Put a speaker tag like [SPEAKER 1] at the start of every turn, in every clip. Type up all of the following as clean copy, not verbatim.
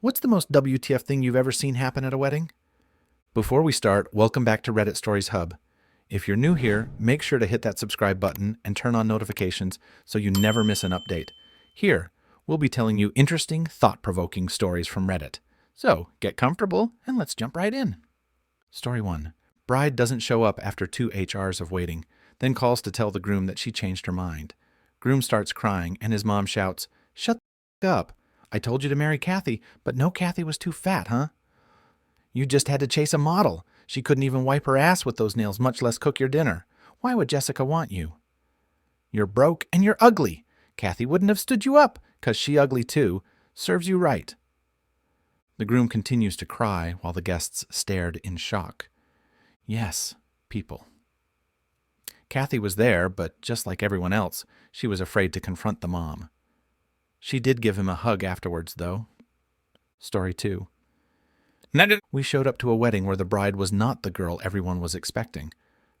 [SPEAKER 1] What's the most WTF thing you've ever seen happen at a wedding? Before we start, welcome back to Reddit Stories Hub. If you're new here, make sure to hit that subscribe button and turn on notifications so you never miss an update. Here, we'll be telling you interesting, thought-provoking stories from Reddit. So, get comfortable and let's jump right in. Story 1. Bride doesn't show up after 2 HRs of waiting, then calls to tell the groom that she changed her mind. Groom starts crying and his mom shouts, "Shut the f*** up. I told you to marry Kathy, but no, Kathy was too fat, huh? You just had to chase a model. She couldn't even wipe her ass with those nails, much less cook your dinner. Why would Jessica want you? You're broke and you're ugly. Kathy wouldn't have stood you up, 'cause she ugly too. Serves you right." The groom continues to cry while the guests stared in shock. Yes, people. Kathy was there, but just like everyone else, she was afraid to confront the mom. She did give him a hug afterwards, though. Story 2. We showed up to a wedding where the bride was not the girl everyone was expecting.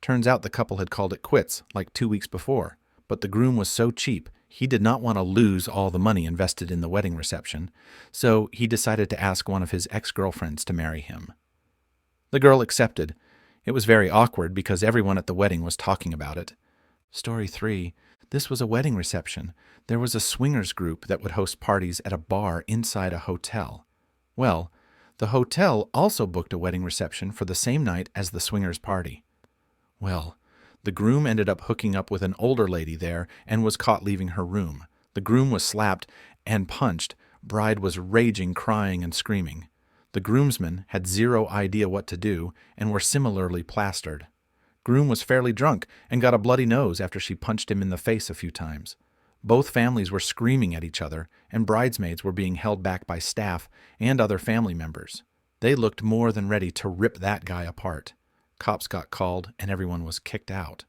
[SPEAKER 1] Turns out the couple had called it quits like 2 weeks before, but the groom was so cheap, he did not want to lose all the money invested in the wedding reception, so he decided to ask one of his ex-girlfriends to marry him. The girl accepted. It was very awkward because everyone at the wedding was talking about it. Story 3. This was a wedding reception. There was a swingers group that would host parties at a bar inside a hotel. Well, the hotel also booked a wedding reception for the same night as the swingers party. Well, the groom ended up hooking up with an older lady there and was caught leaving her room. The groom was slapped and punched. Bride was raging, crying, and screaming. The groomsmen had zero idea what to do and were similarly plastered. Groom was fairly drunk and got a bloody nose after she punched him in the face a few times. Both families were screaming at each other, and bridesmaids were being held back by staff and other family members. They looked more than ready to rip that guy apart. Cops got called, and everyone was kicked out.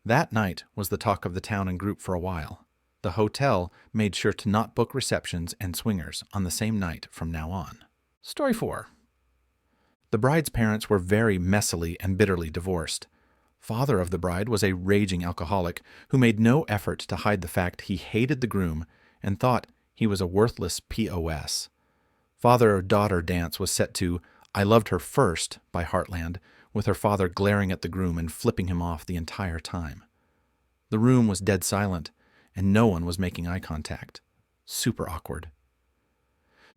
[SPEAKER 1] That night was the talk of the town and group for a while. The hotel made sure to not book receptions and swingers on the same night from now on. Story 4. The bride's parents were very messily and bitterly divorced. Father of the bride was a raging alcoholic who made no effort to hide the fact he hated the groom and thought he was a worthless POS. Father-daughter dance was set to "I Loved Her First" by Heartland, with her father glaring at the groom and flipping him off the entire time. The room was dead silent, and no one was making eye contact. Super awkward.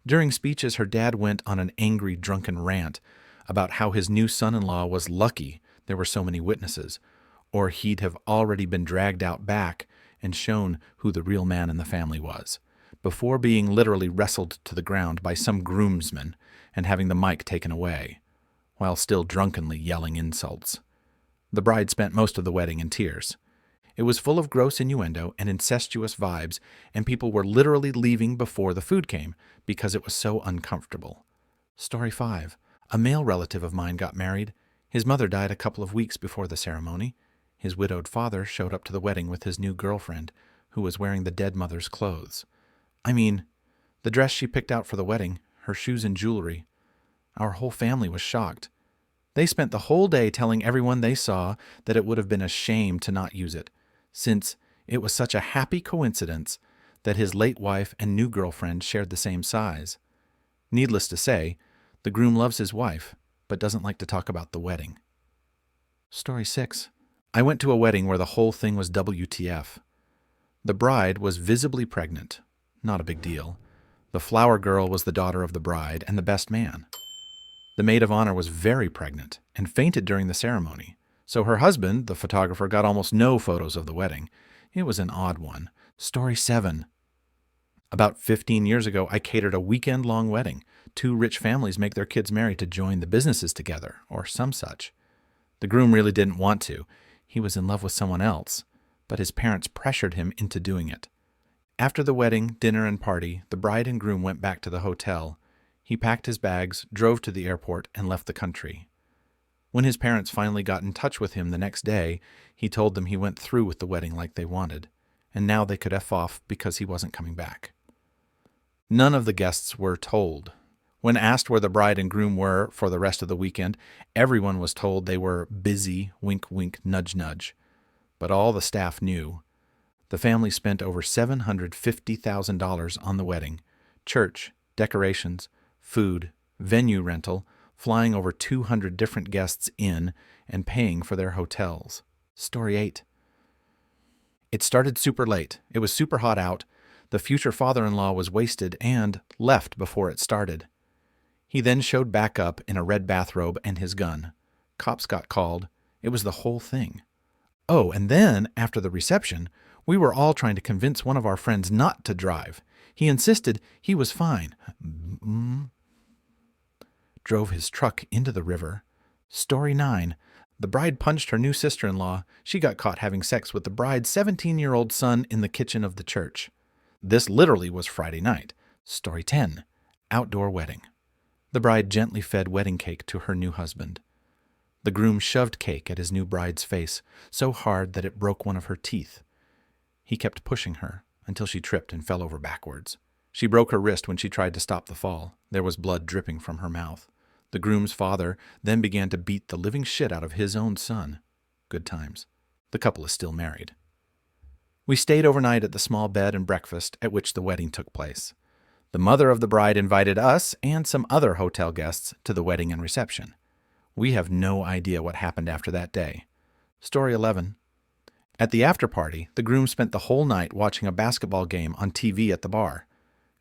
[SPEAKER 1] During speeches, her dad went on an angry, drunken rant about how his new son-in-law was lucky there were so many witnesses, or he'd have already been dragged out back and shown who the real man in the family was, before being literally wrestled to the ground by some groomsmen and having the mic taken away, while still drunkenly yelling insults. The bride spent most of the wedding in tears. It was full of gross innuendo and incestuous vibes, and people were literally leaving before the food came because it was so uncomfortable. Story 5. A male relative of mine got married. His mother died a couple of weeks before the ceremony. His widowed father showed up to the wedding with his new girlfriend, who was wearing the dead mother's clothes. I mean, the dress she picked out for the wedding, her shoes and jewelry. Our whole family was shocked. They spent the whole day telling everyone they saw that it would have been a shame to not use it, since it was such a happy coincidence that his late wife and new girlfriend shared the same size. Needless to say, the groom loves his wife, but doesn't like to talk about the wedding. Story 6. I went to a wedding where the whole thing was WTF. The bride was visibly pregnant. Not a big deal. The flower girl was the daughter of the bride and the best man. The maid of honor was very pregnant and fainted during the ceremony, so her husband, the photographer, got almost no photos of the wedding. It was an odd one. Story 7. About 15 years ago, I catered a weekend-long wedding. 2 rich families make their kids marry to join the businesses together, or some such. The groom really didn't want to. He was in love with someone else, but his parents pressured him into doing it. After the wedding, dinner, and party, the bride and groom went back to the hotel. He packed his bags, drove to the airport, and left the country. When his parents finally got in touch with him the next day, he told them he went through with the wedding like they wanted, and now they could F off because he wasn't coming back. None of the guests were told. When asked where the bride and groom were for the rest of the weekend, everyone was told they were busy, wink, wink, nudge, nudge. But all the staff knew. The family spent over $750,000 on the wedding, church, decorations, food, venue rental, flying over 200 different guests in, and paying for their hotels. Story 8. It started super late. It was super hot out. The future father-in-law was wasted and left before it started. He then showed back up in a red bathrobe and his gun. Cops got called. It was the whole thing. Oh, and then, after the reception, we were all trying to convince one of our friends not to drive. He insisted he was fine. Drove his truck into the river. Story 9. The bride punched her new sister-in-law. She got caught having sex with the bride's 17-year-old son in the kitchen of the church. This literally was Friday night. Story 10. Outdoor wedding. The bride gently fed wedding cake to her new husband. The groom shoved cake at his new bride's face so hard that it broke one of her teeth. He kept pushing her until she tripped and fell over backwards. She broke her wrist when she tried to stop the fall. There was blood dripping from her mouth. The groom's father then began to beat the living shit out of his own son. Good times. The couple is still married. We stayed overnight at the small bed and breakfast at which the wedding took place. The mother of the bride invited us and some other hotel guests to the wedding and reception. We have no idea what happened after that day. Story 11. At the after party, the groom spent the whole night watching a basketball game on TV at the bar.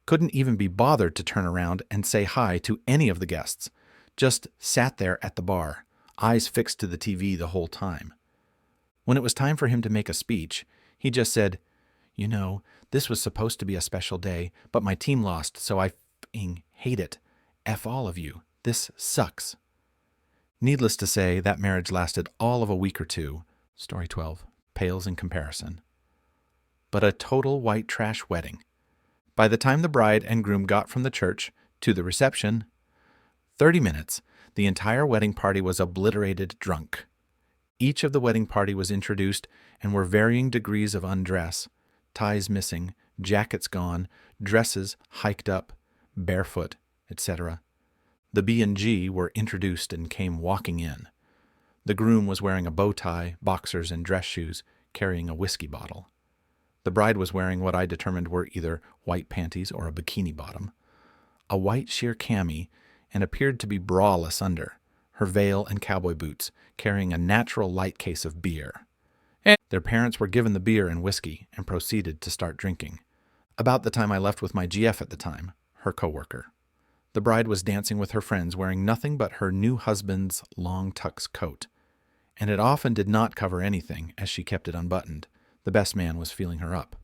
[SPEAKER 1] Couldn't even be bothered to turn around and say hi to any of the guests. Just sat there at the bar, eyes fixed to the TV the whole time. When it was time for him to make a speech, he just said, "You know, this was supposed to be a special day, but my team lost, so I f***ing hate it. F all of you. This sucks." Needless to say, that marriage lasted all of a week or two. Story 12. Pales in comparison. But a total white trash wedding. By the time the bride and groom got from the church to the reception, 30 minutes, the entire wedding party was obliterated drunk. Each of the wedding party was introduced and were varying degrees of undress, ties missing, jackets gone, dresses hiked up, barefoot, etc. The B&G were introduced and came walking in. The groom was wearing a bow tie, boxers, and dress shoes, carrying a whiskey bottle. The bride was wearing what I determined were either white panties or a bikini bottom, a white sheer cami, and appeared to be braless under, her veil and cowboy boots, carrying a natural light case of beer. Their parents were given the beer and whiskey and proceeded to start drinking. About the time I left with my GF at the time, her coworker. The bride was dancing with her friends wearing nothing but her new husband's long tux coat, and it often did not cover anything as she kept it unbuttoned. The best man was feeling her up.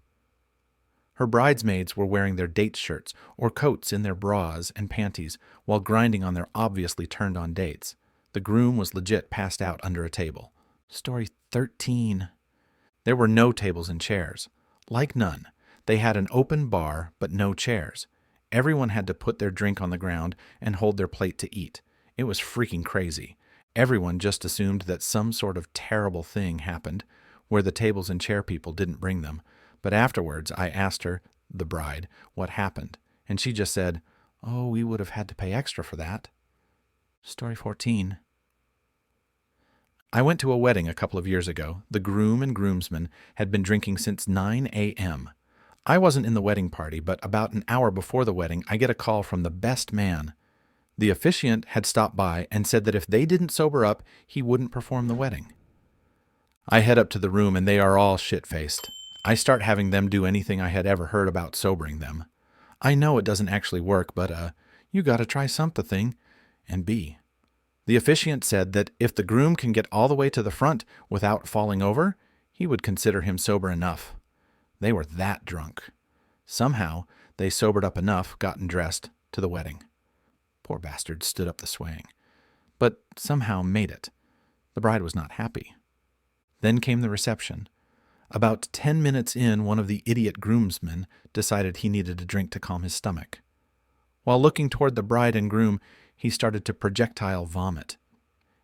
[SPEAKER 1] Her bridesmaids were wearing their date shirts or coats in their bras and panties while grinding on their obviously turned-on dates. The groom was legit passed out under a table. Story 13. There were no tables and chairs. Like none. They had an open bar, but no chairs. Everyone had to put their drink on the ground and hold their plate to eat. It was freaking crazy. Everyone just assumed that some sort of terrible thing happened, where the tables and chair people didn't bring them. But afterwards, I asked her, the bride, what happened, and she just said, "Oh, we would have had to pay extra for that." Story 14. I went to a wedding a couple of years ago. The groom and groomsmen had been drinking since 9 a.m. I wasn't in the wedding party, but about an hour before the wedding, I get a call from the best man. The officiant had stopped by and said that if they didn't sober up, he wouldn't perform the wedding. I head up to the room and they are all shit-faced. I start having them do anything I had ever heard about sobering them. I know it doesn't actually work, but you gotta try something. And B. The officiant said that if the groom can get all the way to the front without falling over, he would consider him sober enough. They were that drunk. Somehow, they sobered up enough, gotten dressed, to the wedding. Poor bastard stood up the swaying, but somehow made it. The bride was not happy. Then came the reception. About 10 minutes in, one of the idiot groomsmen decided he needed a drink to calm his stomach. While looking toward the bride and groom, he started to projectile vomit.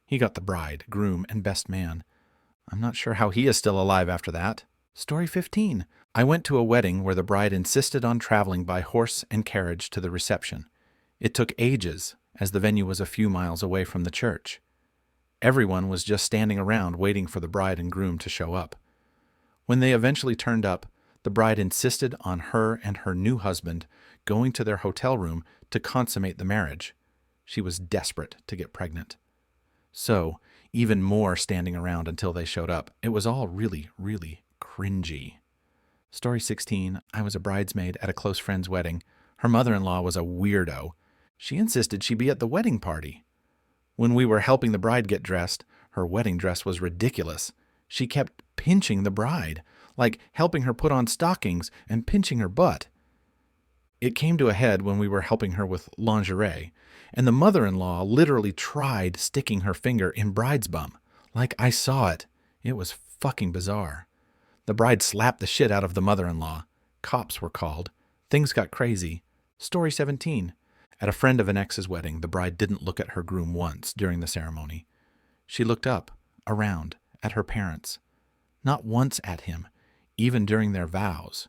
[SPEAKER 1] He got the bride, groom, and best man. I'm not sure how he is still alive after that. Story 15. I went to a wedding where the bride insisted on traveling by horse and carriage to the reception. It took ages, as the venue was a few miles away from the church. Everyone was just standing around waiting for the bride and groom to show up. When they eventually turned up, the bride insisted on her and her new husband going to their hotel room to consummate the marriage. She was desperate to get pregnant. So, even more standing around until they showed up. It was all really, really cringy. Story 16, I was a bridesmaid at a close friend's wedding. Her mother-in-law was a weirdo. She insisted she be at the wedding party. When we were helping the bride get dressed, her wedding dress was ridiculous. She kept pinching the bride, like helping her put on stockings and pinching her butt. It came to a head when we were helping her with lingerie, and the mother-in-law literally tried sticking her finger in bride's bum. Like I saw it. It was fucking bizarre. The bride slapped the shit out of the mother-in-law. Cops were called. Things got crazy. Story 17. At a friend of an ex's wedding, the bride didn't look at her groom once during the ceremony. She looked up, around, at her parents. Not once at him, even during their vows.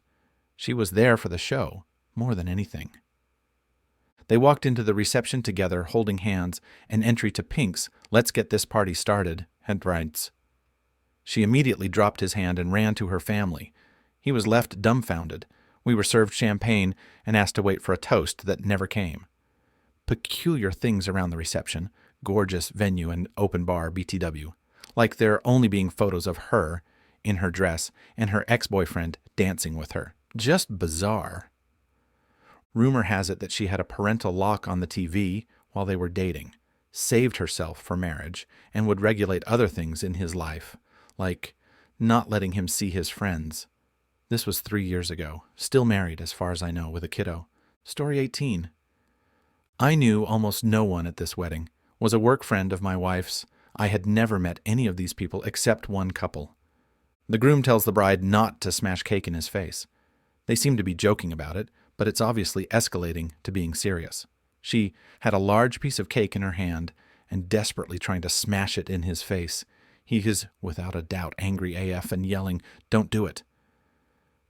[SPEAKER 1] She was there for the show, more than anything. They walked into the reception together, holding hands, an entry to Pink's "Let's Get This Party Started" had writes. She immediately dropped his hand and ran to her family. He was left dumbfounded. We were served champagne and asked to wait for a toast that never came. Peculiar things around the reception, gorgeous venue and open bar BTW, like there only being photos of her in her dress and her ex-boyfriend dancing with her. Just bizarre. Rumor has it that she had a parental lock on the TV while they were dating, saved herself for marriage, and would regulate other things in his life, like not letting him see his friends. This was 3 years ago, still married as far as I know with a kiddo. Story 18. I knew almost no one at this wedding, was a work friend of my wife's. I had never met any of these people except one couple. The groom tells the bride not to smash cake in his face. They seem to be joking about it, but it's obviously escalating to being serious. She had a large piece of cake in her hand and desperately trying to smash it in his face. He is, without a doubt, angry AF and yelling, "Don't do it."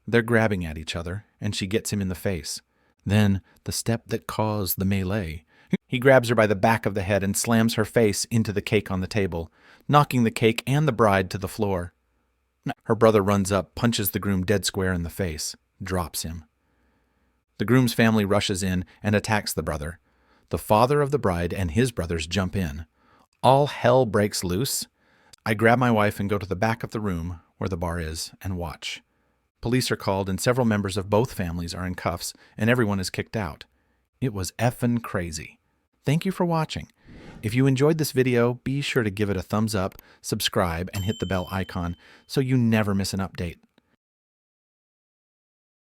[SPEAKER 1] They're grabbing at each other, and she gets him in the face. Then, the step that caused the melee. He grabs her by the back of the head and slams her face into the cake on the table, knocking the cake and the bride to the floor. Her brother runs up, punches the groom dead square in the face, drops him. The groom's family rushes in and attacks the brother. The father of the bride and his brothers jump in. All hell breaks loose. I grab my wife and go to the back of the room where the bar is and watch. Police are called and several members of both families are in cuffs and everyone is kicked out. It was effing crazy. Thank you for watching. If you enjoyed this video, be sure to give it a thumbs up, subscribe, and hit the bell icon so you never miss an update.